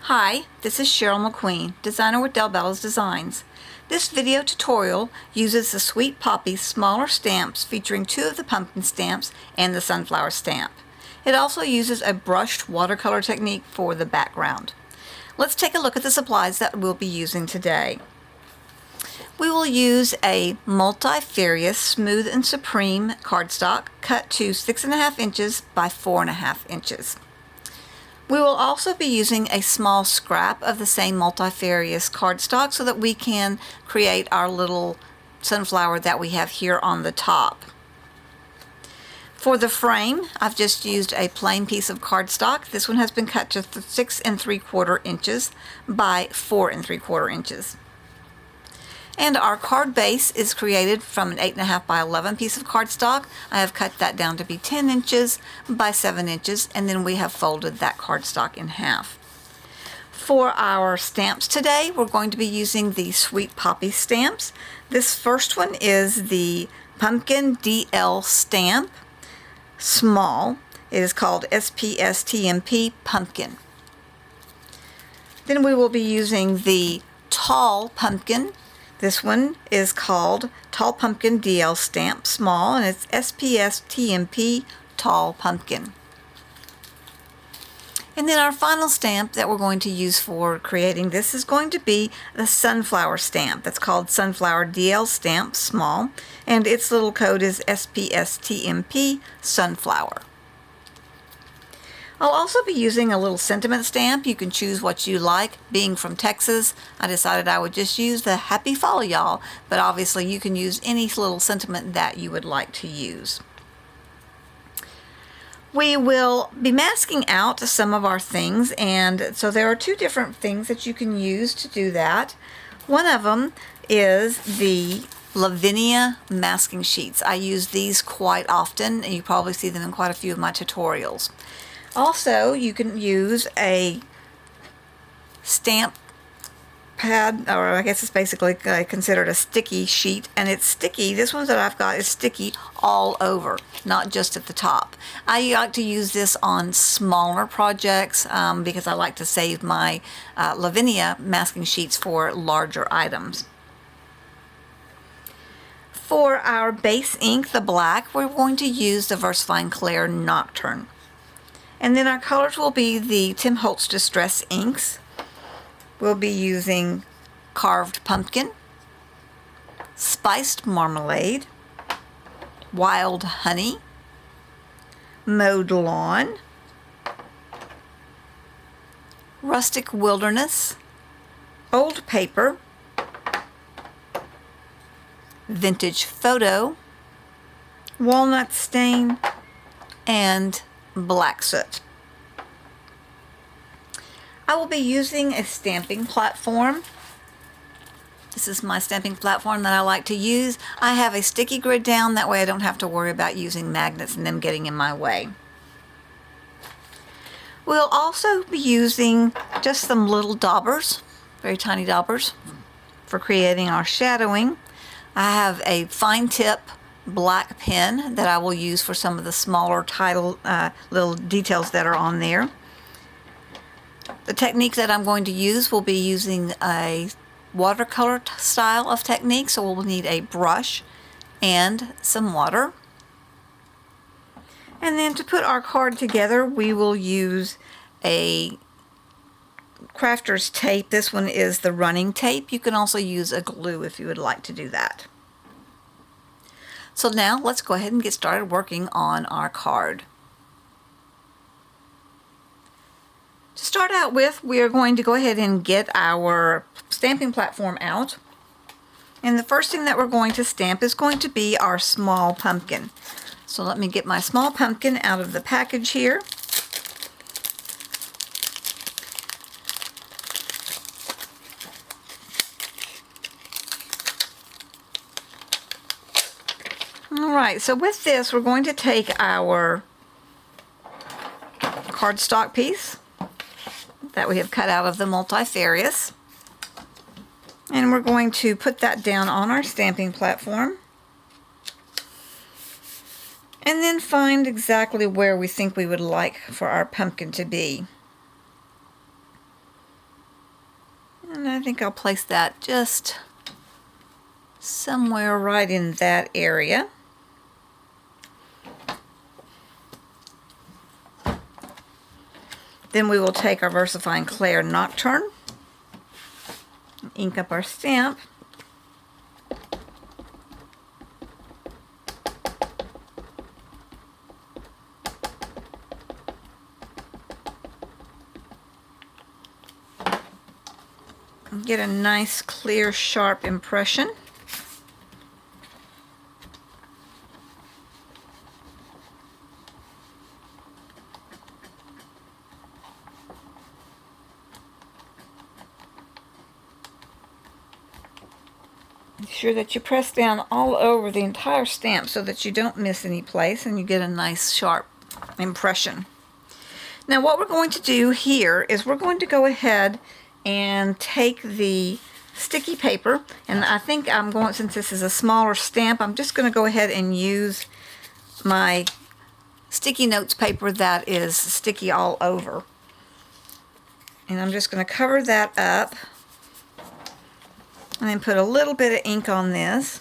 Hi, this is Cheryl McQueen, designer with Daubers Designs. This video tutorial uses the Sweet Poppy smaller stamps featuring 2 of the pumpkin stamps and the sunflower stamp. It also uses a brushed watercolor technique for the background. Let's take a look at the supplies that we'll be using today. We will use a multifarious Smooth and Supreme cardstock cut to 6.5 inches by 4.5 inches. We will also be using a small scrap of the same multifarious cardstock so that we can create our little sunflower that we have here on the top. For the frame, I've just used a plain piece of cardstock. This one has been cut to 6 3/4 inches by 4 3/4 inches. And our card base is created from an 8.5 by 11 piece of cardstock. I have cut that down to be 10 inches by 7 inches, and then we have folded that cardstock in half. For our stamps today, we're going to be using the Sweet Poppy stamps. This first one is the Pumpkin DL stamp, small. It is called SPS TMP Pumpkin. Then we will be using the Tall Pumpkin. This one is called Tall Pumpkin DL Stamp Small, and it's SPS TMP Tall Pumpkin. And then our final stamp that we're going to use for creating this is going to be the Sunflower stamp. That's called Sunflower DL Stamp Small, and its little code is SPS TMP Sunflower. I'll also be using a little sentiment stamp. You can choose what you like. Being from Texas, I decided I would just use the Happy Fall Y'all, but obviously you can use any little sentiment that you would like to use. We will be masking out some of our things, and so there are 2 different things that you can use to do that. One of them is the Lavinia masking sheets. I use these quite often, and you probably see them in quite a few of my tutorials. Also, you can use a stamp pad, or I guess it's basically considered a sticky sheet, and it's sticky. This one that I've got is sticky all over, not just at the top. I like to use this on smaller projects because I like to save my Lavinia masking sheets for larger items. For our base ink, the black, we're going to use the VersaFine Clair Nocturne. And then our colors will be the Tim Holtz Distress inks. We'll be using Carved Pumpkin, Spiced Marmalade, Wild Honey, Mowed Lawn, Rustic Wilderness, Old Paper, Vintage Photo, Walnut Stain, and Black Soot. I will be using a stamping platform. This is my stamping platform that I like to use. I have a sticky grid down, that way I don't have to worry about using magnets and them getting in my way. We'll also be using just some little daubers, very tiny daubers, for creating our shadowing. I have a fine tip black pen that I will use for some of the smaller little details that are on there. The technique that I'm going to use will be using a watercolor style of technique, so we'll need a brush and some water. And then to put our card together, we will use a crafter's tape. This one is the running tape. You can also use a glue if you would like to do that. So now let's go ahead and get started working on our card. To start out with, we are going to go ahead and get our stamping platform out. And the first thing that we're going to stamp is going to be our small pumpkin. So let me get my small pumpkin out of the package here. Alright, so with this we're going to take our cardstock piece that we have cut out of the multifarious, and we're going to put that down on our stamping platform. and then find exactly where we think we would like for our pumpkin to be. think I'll place that just somewhere right in that area. Then we will take our VersaFine Clair Nocturne, ink up our stamp, and get a nice clear sharp impression. Make sure that you press down all over the entire stamp so that you don't miss any place and you get a nice sharp impression. Now what we're going to do here is we're going to go ahead and take the sticky paper, and I think I'm going, since this is a smaller stamp, I'm just going to go ahead and use my sticky notes paper that is sticky all over. And I'm just going to cover that up and then put a little bit of ink on this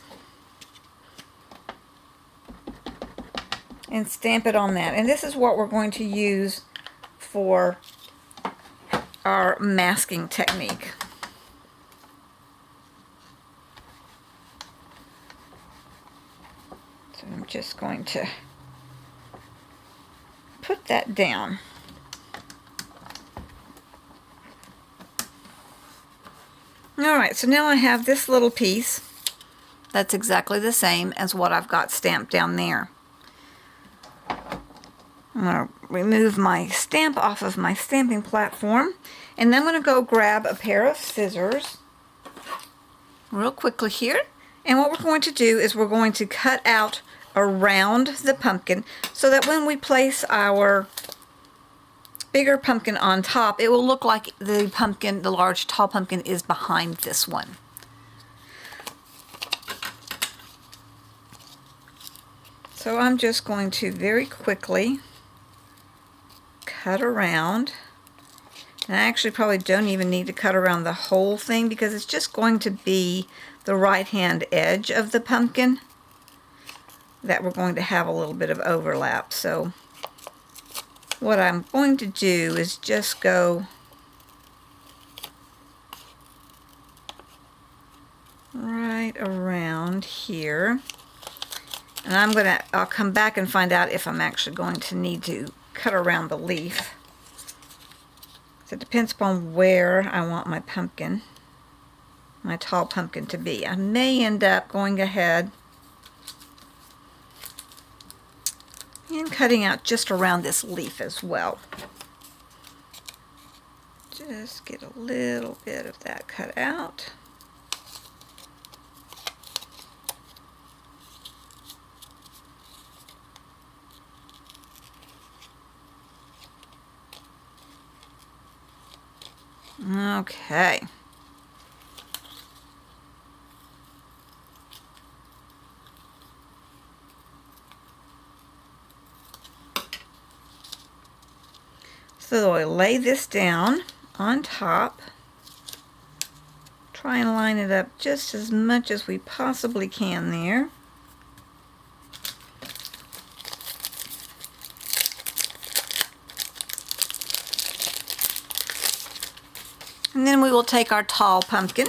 and stamp it on that. And this is what we're going to use for our masking technique. So I'm just going to put that down. Alright, so now I have this little piece that's exactly the same as what I've got stamped down there. I'm going to remove my stamp off of my stamping platform, and then I'm going to go grab a pair of scissors real quickly here, and what we're going to do is we're going to cut out around the pumpkin so that when we place our bigger pumpkin on top, it will look like the pumpkin, the large tall pumpkin, is behind this one. So I'm just going to very quickly cut around. And I actually probably don't even need to cut around the whole thing because it's just going to be the right hand edge of the pumpkin that we're going to have a little bit of overlap. So what I'm going to do is just go right around here, and I'll come back and find out if I'm actually going to need to cut around the leaf. So it depends upon where I want my pumpkin, my tall pumpkin, to be. I may end up going ahead and cutting out just around this leaf as well. Just get a little bit of that cut out. Okay. So I'll lay this down on top, try and line it up just as much as we possibly can there. And then we will take our tall pumpkin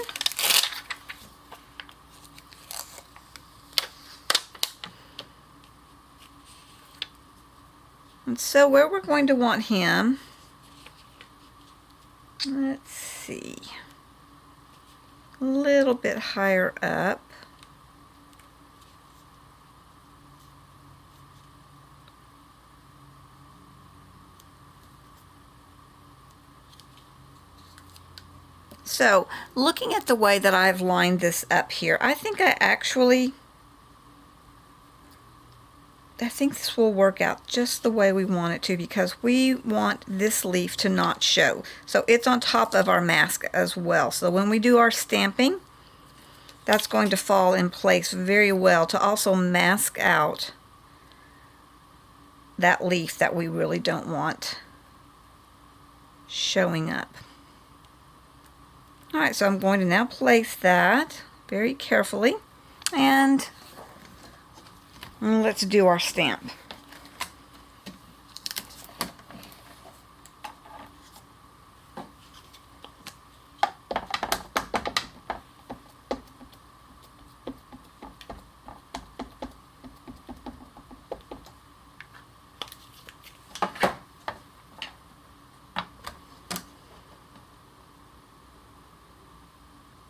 and so where we're going to want him, let's see, a little bit higher up. So looking at the way that I've lined this up here, I think this will work out just the way we want it to, because we want this leaf to not show. So it's on top of our mask as well. So when we do our stamping, that's going to fall in place very well to also mask out that leaf that we really don't want showing up. Alright, so I'm going to now place that very carefully, and let's do our stamp.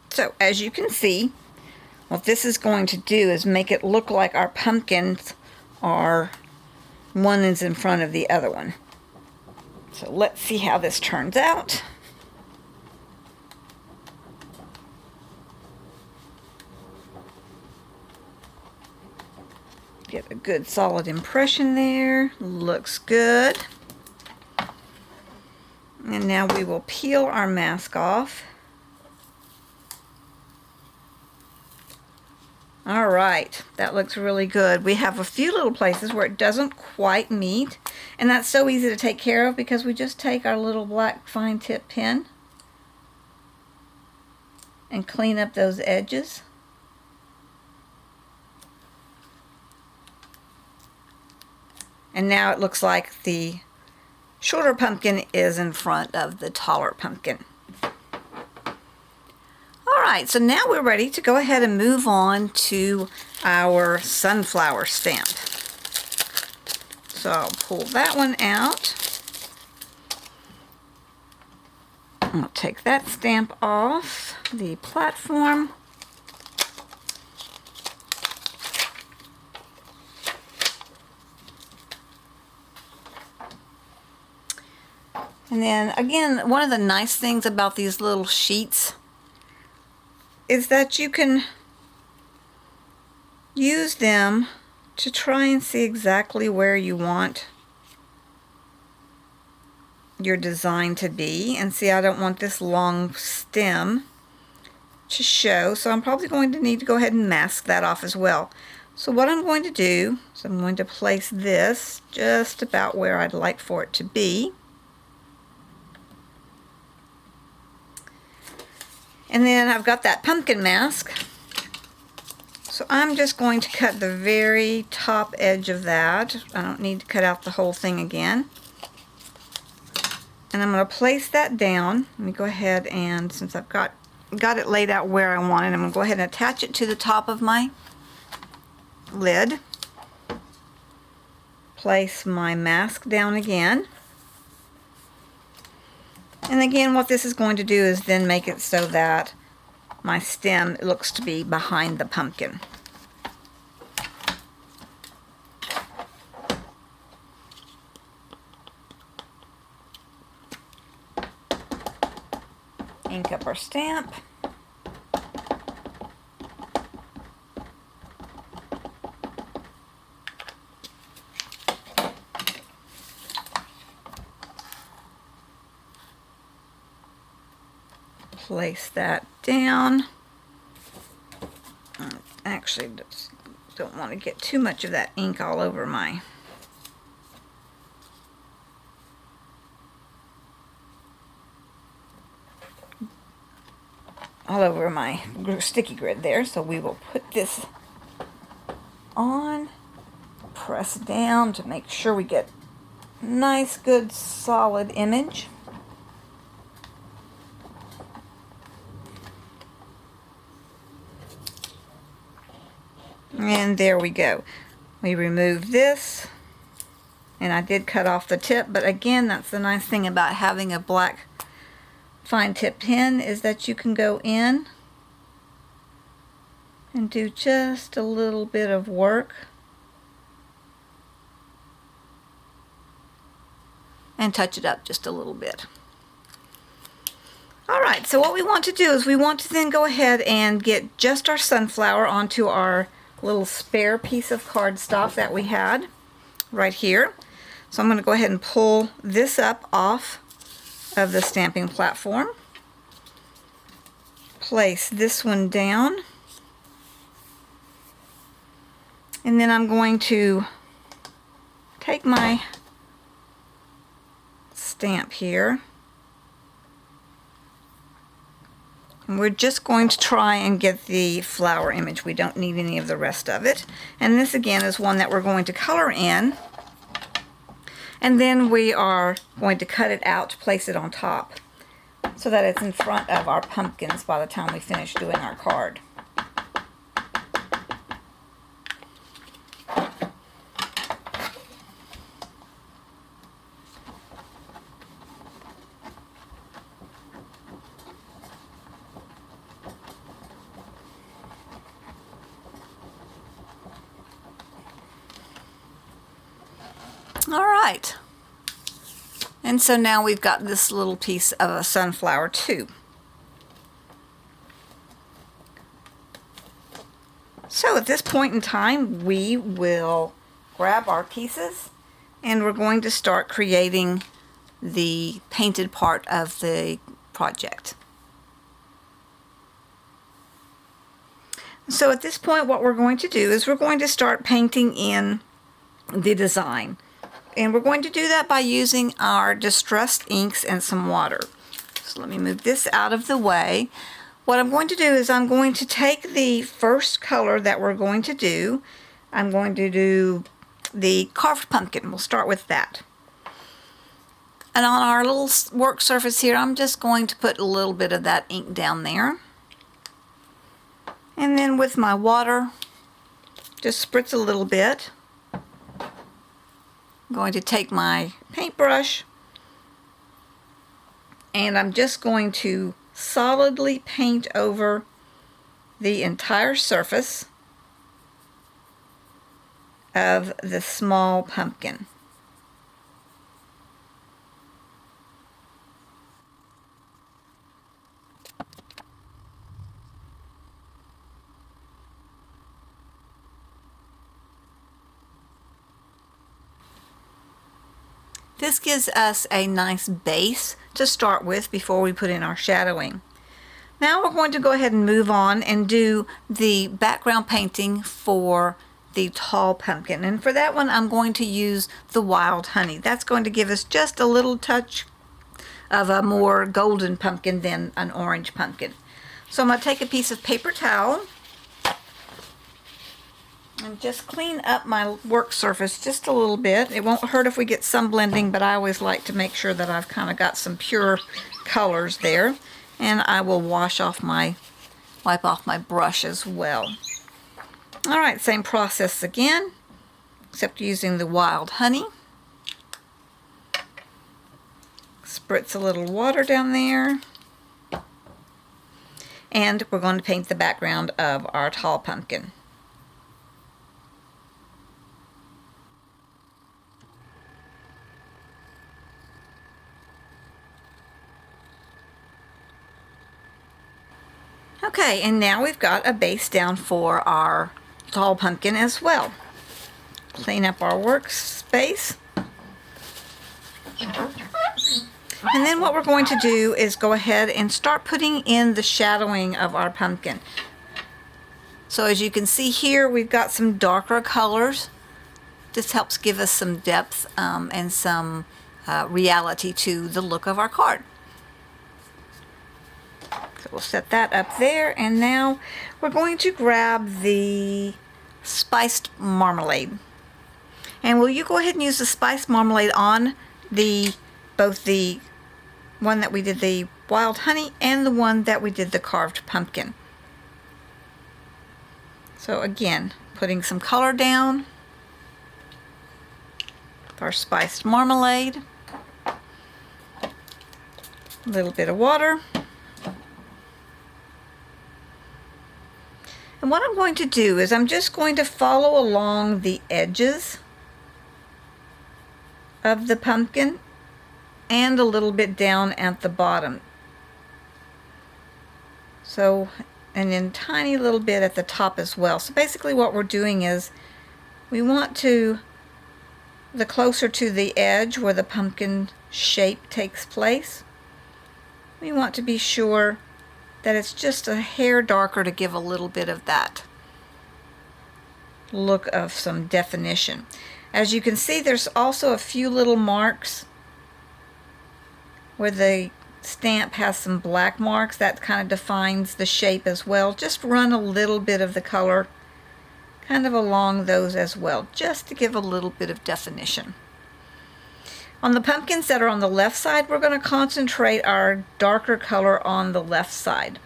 So as you can see, what this is going to do is make it look like our pumpkins are one is in front of the other one. So let's see how this turns out. Get a good solid impression there. Looks good. And now we will peel our mask off. All right, that looks really good. We have a few little places where it doesn't quite meet, and that's so easy to take care of because we just take our little black fine tip pen and clean up those edges. And now it looks like the shorter pumpkin is in front of the taller pumpkin. Alright, so now we're ready to go ahead and move on to our sunflower stamp. So I'll pull that one out. I'll take that stamp off the platform. And then again, one of the nice things about these little sheets is that you can use them to try and see exactly where you want your design to be. And see, I don't want this long stem to show, so I'm probably going to need to go ahead and mask that off as well. So what I'm going to do is I'm going to place this just about where I'd like for it to be. And then I've got that pumpkin mask, so I'm just going to cut the very top edge of that. I don't need to cut out the whole thing again. And I'm going to place that down. Let me go ahead and, since I've got it laid out where I want it, I'm going to go ahead and attach it to the top of my lid. Place my mask down again. And again, what this is going to do is then make it so that my stem looks to be behind the pumpkin. Ink up our stamp. Place that down. Actually, just don't want to get too much of that ink all over my sticky grid there. So we will put this on, press down to make sure we get a nice, good, solid image. And there we go. We remove this, and I did cut off the tip, but again, that's the nice thing about having a black fine tip pen, is that you can go in and do just a little bit of work and touch it up just a little bit. Alright, so what we want to do is we want to then go ahead and get just our sunflower onto our little spare piece of cardstock that we had right here. So I'm going to go ahead and pull this up off of the stamping platform. Place this one down. And then I'm going to take my stamp here And we're just going to try and get the flower image. We don't need any of the rest of it. And this again is one that we're going to color in. And then we are going to cut it out to place it on top so that it's in front of our pumpkins by the time we finish doing our card. All right, and so now we've got this little piece of a sunflower too. So at this point in time, we will grab our pieces and we're going to start creating the painted part of the project. So at this point, what we're going to do is we're going to start painting in the design. And we're going to do that by using our distressed inks and some water. So let me move this out of the way. What I'm going to do is I'm going to take the first color that we're going to do. I'm going to do the carved pumpkin. We'll start with that. And on our little work surface here, I'm just going to put a little bit of that ink down there. And then with my water, just spritz a little bit. I'm going to take my paintbrush and I'm just going to solidly paint over the entire surface of the small pumpkin. This gives us a nice base to start with before we put in our shadowing. Now we're going to go ahead and move on and do the background painting for the tall pumpkin. And for that one, I'm going to use the wild honey. That's going to give us just a little touch of a more golden pumpkin than an orange pumpkin. So I'm going to take a piece of paper towel and just clean up my work surface just a little bit. It won't hurt if we get some blending, but I always like to make sure that I've kind of got some pure colors there. And I will wipe off my brush as well. All right, same process again, except using the wild honey. Spritz a little water down there. And we're going to paint the background of our tall pumpkin. Okay, and now we've got a base down for our tall pumpkin as well. Clean up our workspace. And then what we're going to do is go ahead and start putting in the shadowing of our pumpkin. So as you can see here, we've got some darker colors. This helps give us some depth and some reality to the look of our card. So we'll set that up there, and now we're going to grab the spiced marmalade. And will you go ahead and use the spiced marmalade on both the one that we did the wild honey and the one that we did the carved pumpkin. So again, putting some color down with our spiced marmalade, a little bit of water. And what I'm going to do is I'm just going to follow along the edges of the pumpkin and a little bit down at the bottom. So, and then tiny little bit at the top as well. So basically what we're doing is we want to, the closer to the edge where the pumpkin shape takes place, we want to be sure that it's just a hair darker to give a little bit of that look of some definition. As you can see, there's also a few little marks where the stamp has some black marks. That kind of defines the shape as well. Just run a little bit of the color kind of along those as well, just to give a little bit of definition. On the pumpkins that are on the left side, we're going to concentrate our darker color on the left side.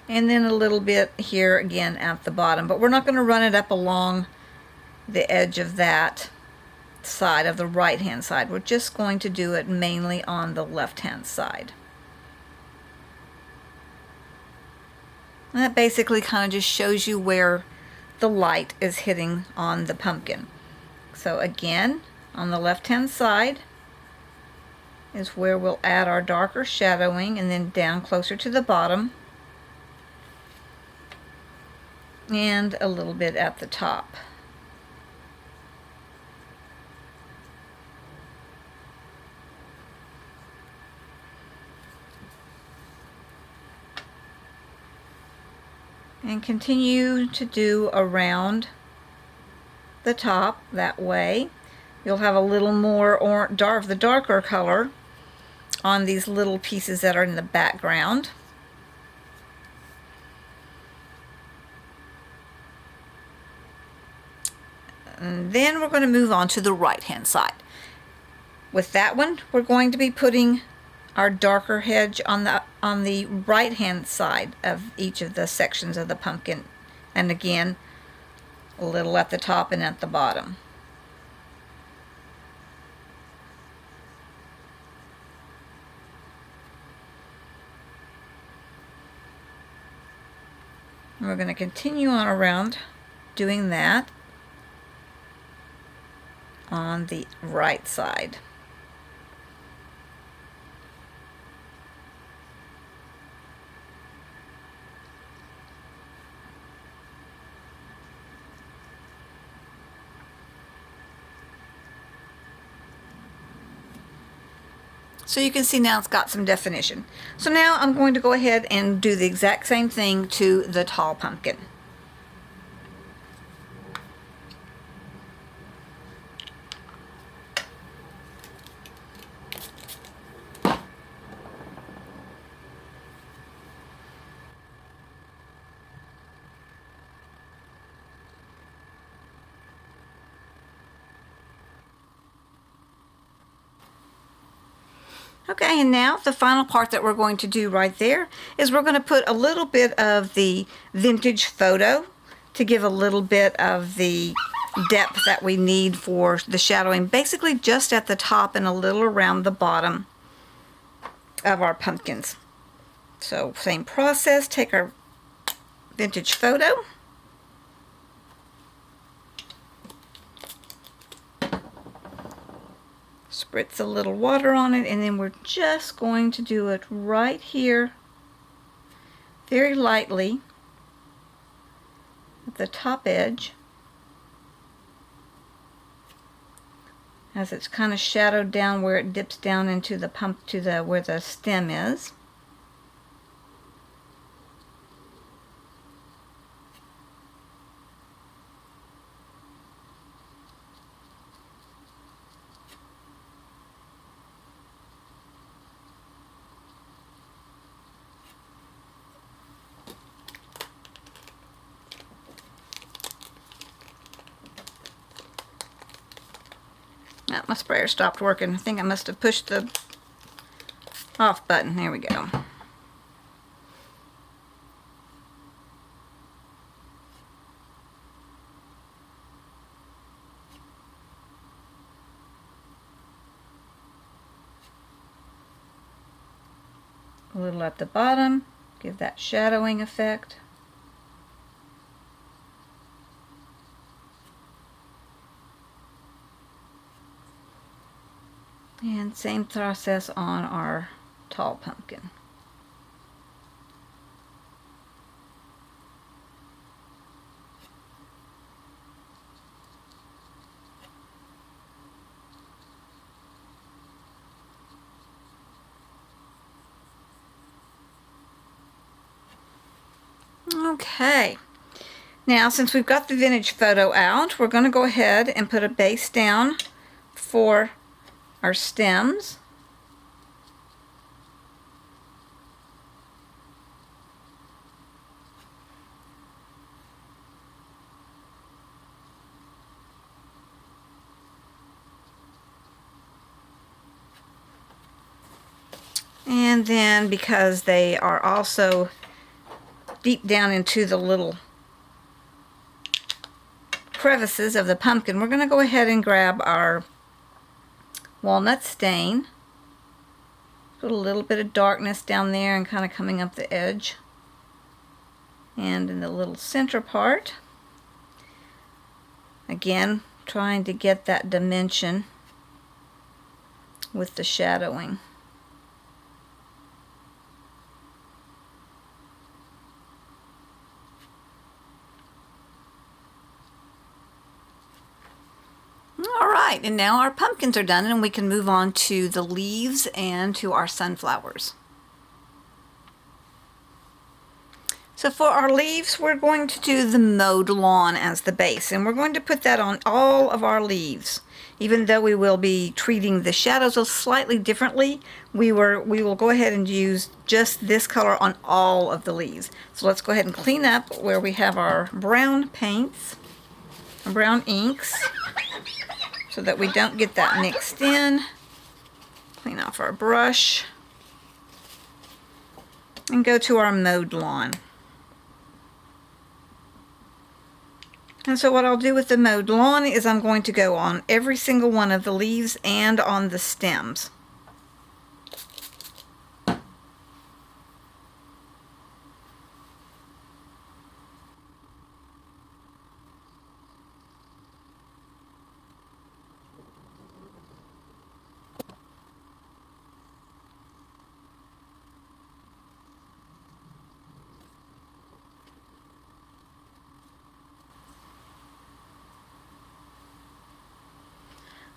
And then a little bit here again at the bottom, but we're not going to run it up along the edge of that side, of the right hand side. We're just going to do it mainly on the left hand side. And that basically kind of just shows you where the light is hitting on the pumpkin. So again, on the left hand side is where we'll add our darker shadowing, and then down closer to the bottom and a little bit at the top. And continue to do around the top that way. You'll have a little more the darker color on these little pieces that are in the background. And then we're going to move on to the right hand side. With that one, we're going to be putting our darker hedge on the right hand side of each of the sections of the pumpkin, and again a little at the top and at the bottom. And we're going to continue on around doing that on the right side. So you can see now it's got some definition. So now I'm going to go ahead and do the exact same thing to the tall pumpkin. Okay, and now the final part that we're going to do right there is we're going to put a little bit of the vintage photo to give a little bit of the depth that we need for the shadowing, basically just at the top and a little around the bottom of our pumpkins. So same process, take our vintage photo, spritz a little water on it, and then we're just going to do it right here very lightly at the top edge as it's kind of shadowed down where it dips down into the pump to the where the stem is. My sprayer stopped working. I think I must have pushed the off button. There we go. A little at the bottom, give that shadowing effect. And same process on our tall pumpkin. Okay, now since we've got the vintage photo out, we're going to go ahead and put a base down for our stems. And then because they are also deep down into the little crevices of the pumpkin, we're going to go ahead and grab our walnut stain. Put a little bit of darkness down there and kind of coming up the edge. And in the little center part. Again, trying to get that dimension with the shadowing. Alright, and now our pumpkins are done and we can move on to the leaves and to our sunflowers. So for our leaves, we're going to do the mowed lawn as the base, and we're going to put that on all of our leaves. Even though we will be treating the shadows slightly differently, we will go ahead and use just this color on all of the leaves. So let's go ahead and clean up where we have our brown paints, brown inks, so that we don't get that mixed in. Clean off our brush and go to our mowed lawn. And so what I'll do with the mowed lawn is I'm going to go on every single one of the leaves and on the stems.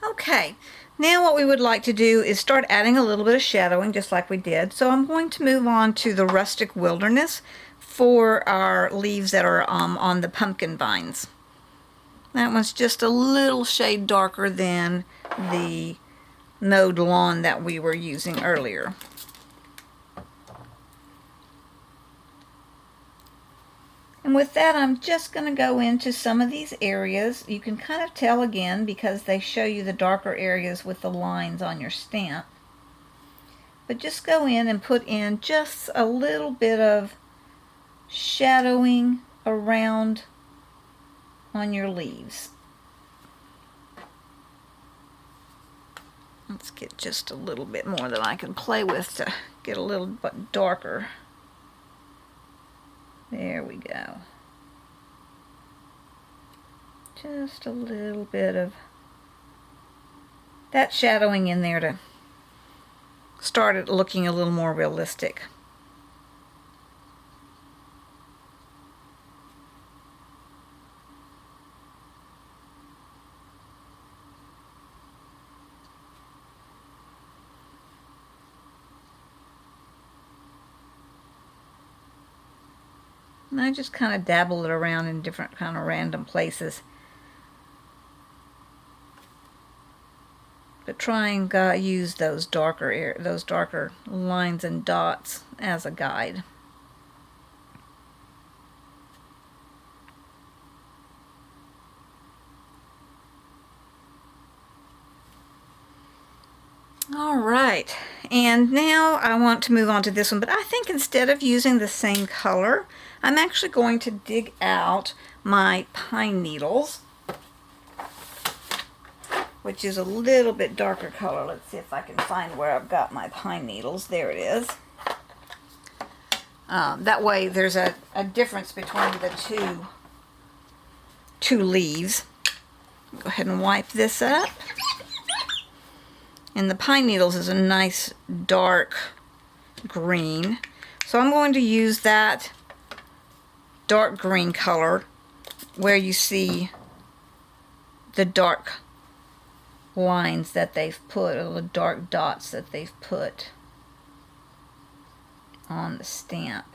Okay, now what we would like to do is start adding a little bit of shadowing just like we did. So I'm going to move on to the rustic wilderness for our leaves that are on the pumpkin vines. That one's just a little shade darker than the mowed lawn that we were using earlier. And with that, I'm just going to go into some of these areas. You can kind of tell again because they show you the darker areas with the lines on your stamp. But just go in and put in just a little bit of shadowing around on your leaves. Let's get just a little bit more that I can play with to get a little bit darker. There we go. Just a little bit of that shadowing in there to start it looking a little more realistic. And I just kind of dabble it around in different kind of random places. But try and use those darker lines and dots as a guide. All right, and now I want to move on to this one, but I think instead of using the same color, I'm actually going to dig out my pine needles, which is a little bit darker color. Let's see if I can find where I've got my pine needles. There it is. That way there's a difference between the two leaves. Go ahead and wipe this up. And the pine needles is a nice dark green. So I'm going to use that dark green color where you see the dark lines that they've put, or the dark dots that they've put on the stamp.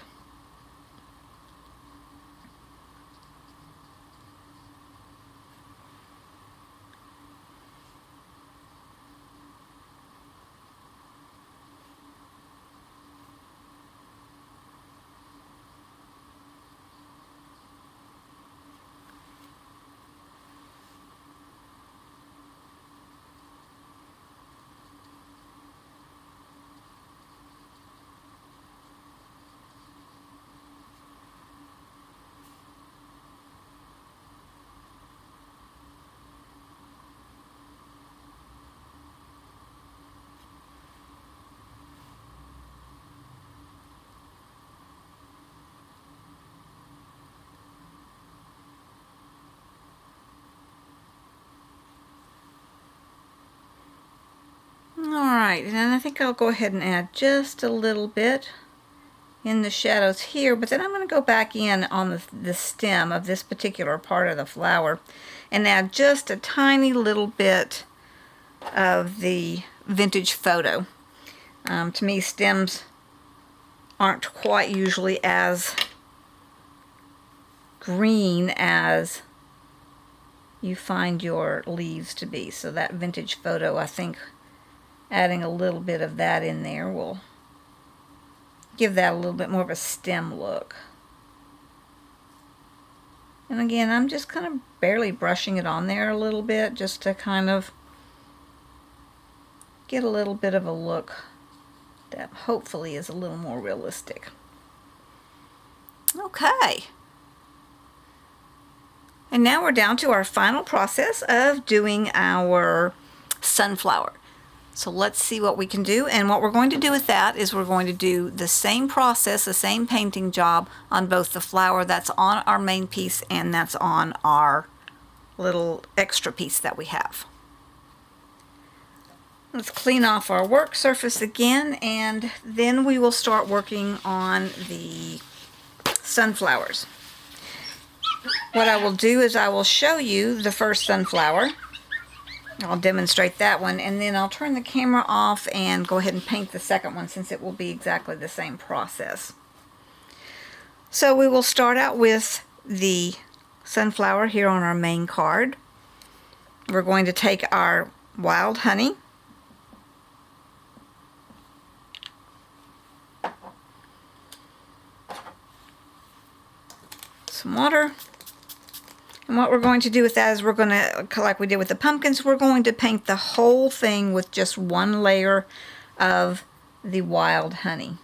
Alright, and I think I'll go ahead and add just a little bit in the shadows here, but then I'm going to go back in on the stem of this particular part of the flower and add just a tiny little bit of the vintage photo. To me, stems aren't quite usually as green as you find your leaves to be. So that vintage photo, I think adding a little bit of that in there will give that a little bit more of a stem look. And again, I'm just kind of barely brushing it on there a little bit just to kind of get a little bit of a look that hopefully is a little more realistic. Okay. And now we're down to our final process of doing our sunflower. So let's see what we can do. And what we're going to do with that is we're going to do the same process, the same painting job on both the flower that's on our main piece and that's on our little extra piece that we have. Let's clean off our work surface again, and then we will start working on the sunflowers. What I will do is I will show you the first sunflower. I'll demonstrate that one, and then I'll turn the camera off and go ahead and paint the second one since it will be exactly the same process. So we will start out with the sunflower here on our main card. We're going to take our wild honey, some water, and what we're going to do with that is we're going to, like we did with the pumpkins, we're going to paint the whole thing with just one layer of the wild honey.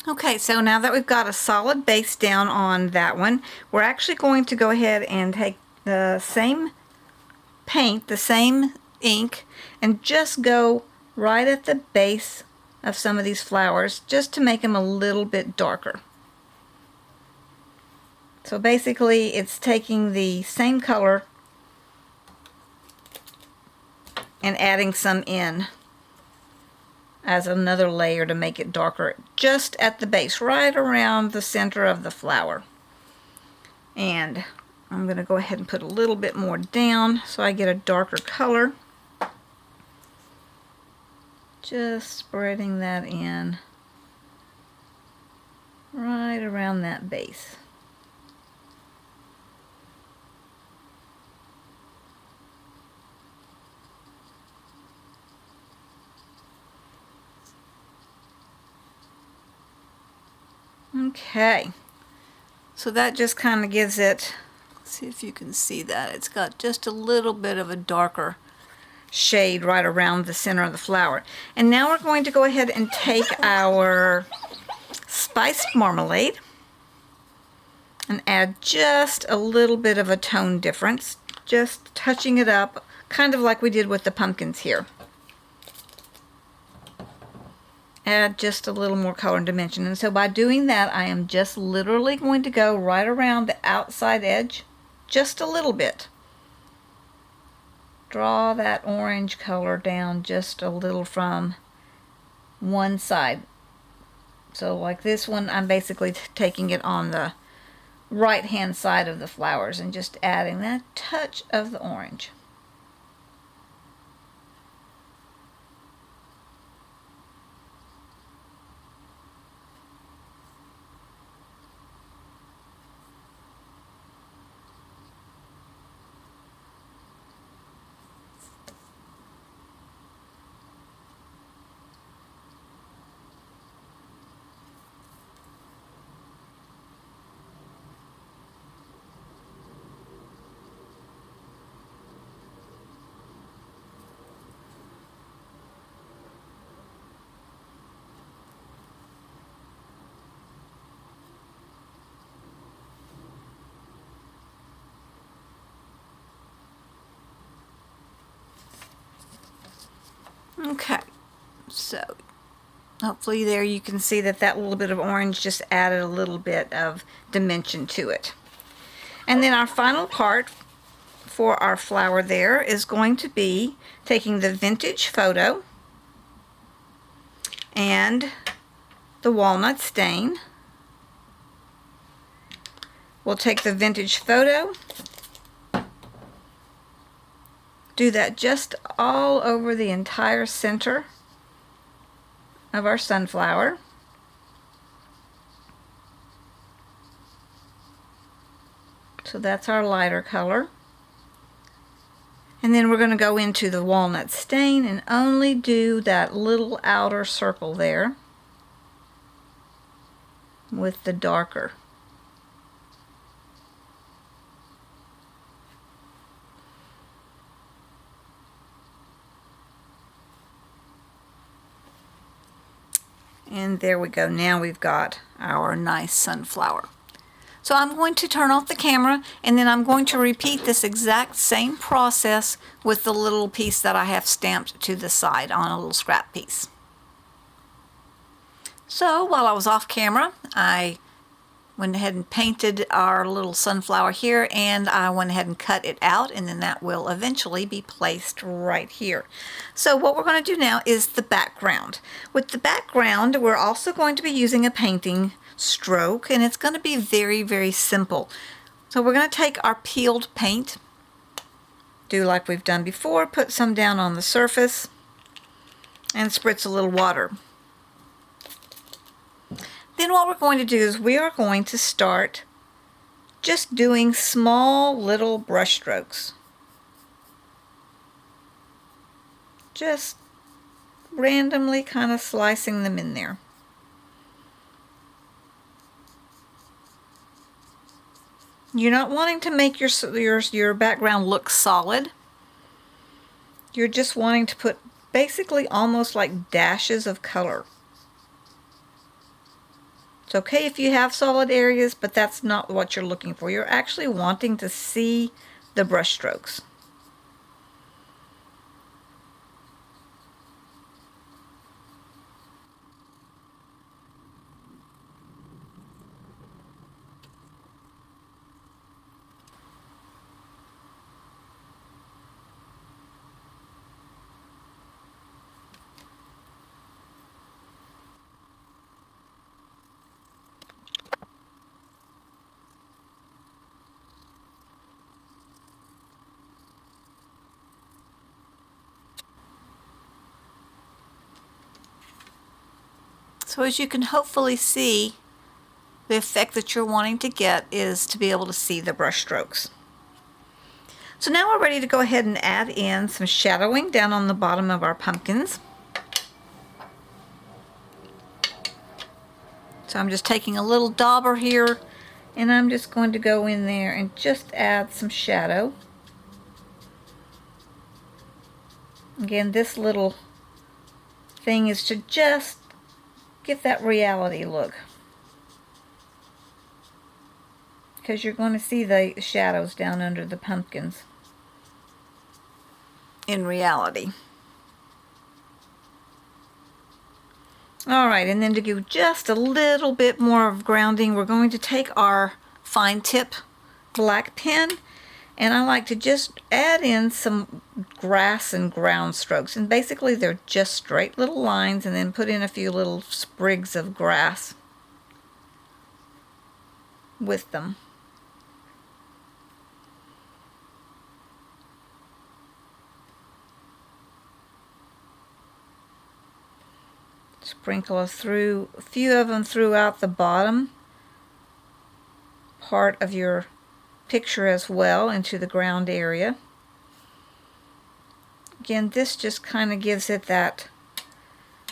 Okay, so now that we've got a solid base down on that one, we're actually going to go ahead and take the same paint, the same ink, and just go right at the base of some of these flowers just to make them a little bit darker. So basically it's taking the same color and adding some in as another layer to make it darker just at the base, right around the center of the flower. And I'm going to go ahead and put a little bit more down so I get a darker color. Just spreading that in right around that base. Okay, so that just kind of gives it, see if you can see that, it's got just a little bit of a darker shade right around the center of the flower. And now we're going to go ahead and take our spiced marmalade and add just a little bit of a tone difference, just touching it up, kind of like we did with the pumpkins here. Add just a little more color and dimension. And so by doing that, I am just literally going to go right around the outside edge, just a little bit. Draw that orange color down just a little from one side. So like this one, I'm basically taking it on the right hand side of the flowers and just adding that touch of the orange. Okay, so Hopefully there you can see that that little bit of orange just added a little bit of dimension to it. And then our final part for our flower there is going to be taking the vintage photo and the walnut stain. We'll take the vintage photo, do that just all over the entire center of our sunflower. So that's our lighter color. And then we're going to go into the walnut stain and only do that little outer circle there with the darker. And there we go. Now we've got our nice sunflower. So I'm going to turn off the camera, and then I'm going to repeat this exact same process with the little piece that I have stamped to the side on a little scrap piece. So while I was off camera, I went ahead and painted our little sunflower here, and I went ahead and cut it out, and then that will eventually be placed right here. So what we're going to do now is the background. With the background, we're also going to be using a painting stroke, and it's going to be very, very simple. So we're going to take our peeled paint, do like we've done before, put some down on the surface, and spritz a little water. Then what we're going to do is we are going to start just doing small little brush strokes. Just randomly kind of slicing them in there. You're not wanting to make your background look solid. You're just wanting to put basically almost like dashes of color. It's okay if you have solid areas, but that's not what you're looking for. You're actually wanting to see the brush strokes. So as you can hopefully see, the effect that you're wanting to get is to be able to see the brush strokes. So now we're ready to go ahead and add in some shadowing down on the bottom of our pumpkins. So I'm just taking a little dauber here, and I'm just going to go in there and just add some shadow. Again, this little thing is to just get that reality look, because you're going to see the shadows down under the pumpkins in reality. Alright, and then to give just a little bit more of grounding, we're going to take our fine tip black pen, and I like to just add in some grass and ground strokes, and basically they're just straight little lines, and then put in a few little sprigs of grass with them. Sprinkle a few of them throughout the bottom part of your picture as well, into the ground area. Again, this just kind of gives it that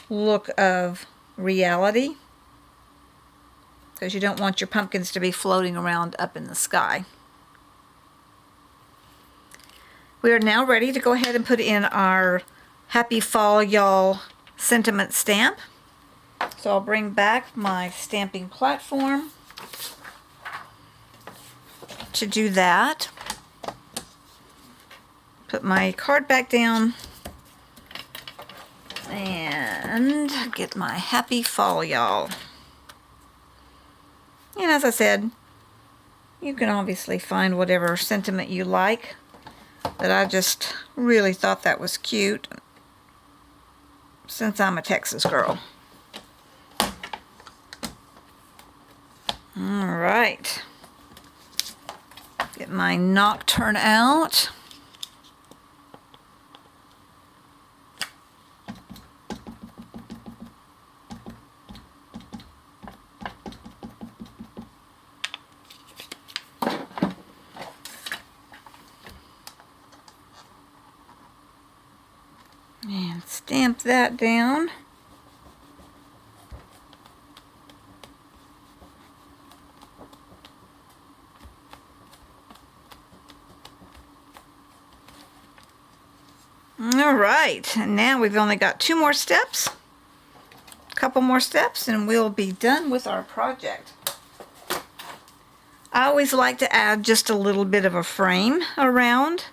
look of reality, because you don't want your pumpkins to be floating around up in the sky. We are now ready to go ahead and put in our Happy Fall Y'all sentiment stamp. So I'll bring back my stamping platform to do that. Put my card back down, and And get my happy fall, y'all. And as I said, you can obviously find whatever sentiment you like, but I just really thought that was cute since I'm a Texas girl. Alright. Get my Nocturne out. And stamp that down. Alright, and now we've only got 2 more steps. A couple more steps and we'll be done with our project. I always like to add just a little bit of a frame around.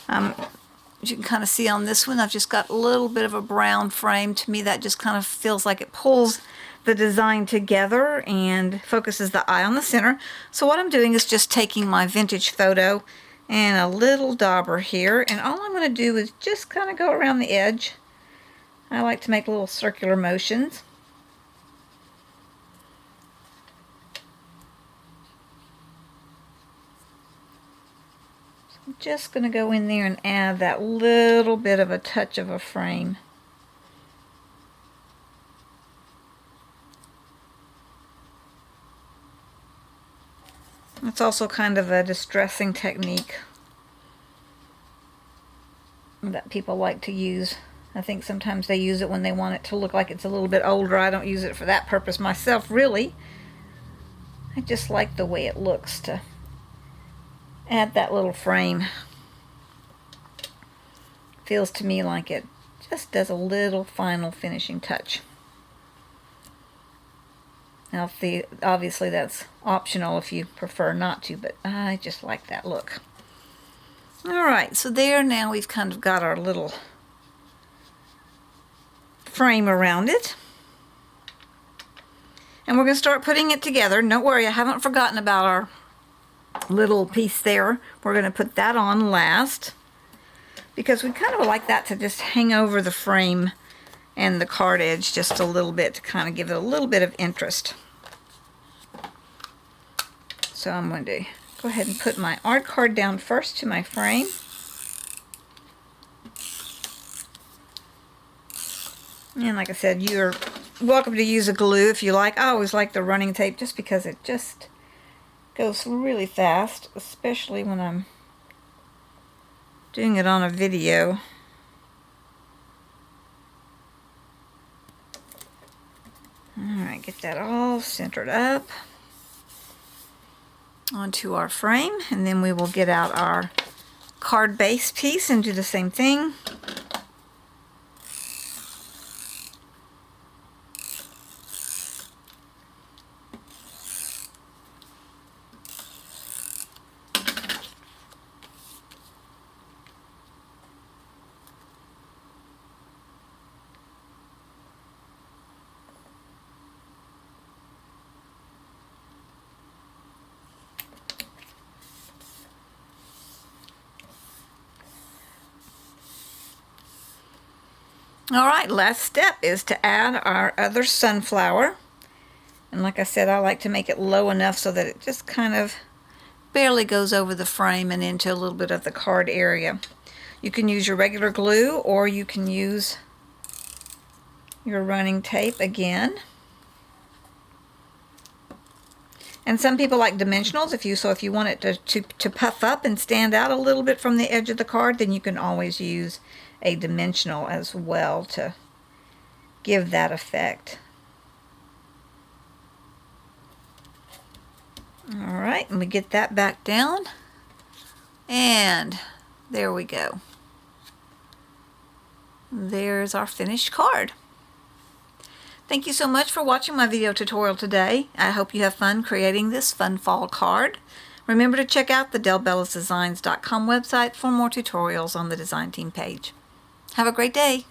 As you can kind of see on this one, I've just got a little bit of a brown frame. To me, that just kind of feels like it pulls the design together and focuses the eye on the center. So what I'm doing is just taking my vintage photo and a little dauber here, and all I'm going to do is just kind of go around the edge. I like to make little circular motions. I'm just going to go in there and add that little bit of a touch of a frame. It's also kind of a distressing technique that people like to use. I think sometimes they use it when they want it to look like it's a little bit older. I don't use it for that purpose myself, really. I just like the way it looks to add that little frame. Feels to me like it just does a little final finishing touch. Now, obviously that's optional if you prefer not to, but I just like that look. Alright, so there, now we've kind of got our little frame around it. And we're going to start putting it together. Don't worry, I haven't forgotten about our little piece there. We're going to put that on last, because we kind of like that to just hang over the frame and the card edge just a little bit to kind of give it a little bit of interest. So I'm going to go ahead and put my art card down first to my frame. And like I said, you're welcome to use a glue if you like. I always like the running tape just because it just goes really fast, especially when I'm doing it on a video. Alright, get that all centered up onto our frame, and then we will get out our card base piece and do the same thing. Alright, last step is to add our other sunflower. And like I said, I like to make it low enough so that it just kind of barely goes over the frame and into a little bit of the card area. You can use your regular glue, or you can use your running tape again. And some people like dimensionals. If you want it to puff up and stand out a little bit from the edge of the card, then you can always use a dimensional as well to give that effect. Alright, and we get that back down, and there we go. There's our finished card. Thank you so much for watching my video tutorial today. I hope you have fun creating this fun fall card. Remember to check out the delbellosdesigns.com website for more tutorials on the design team page. Have a great day.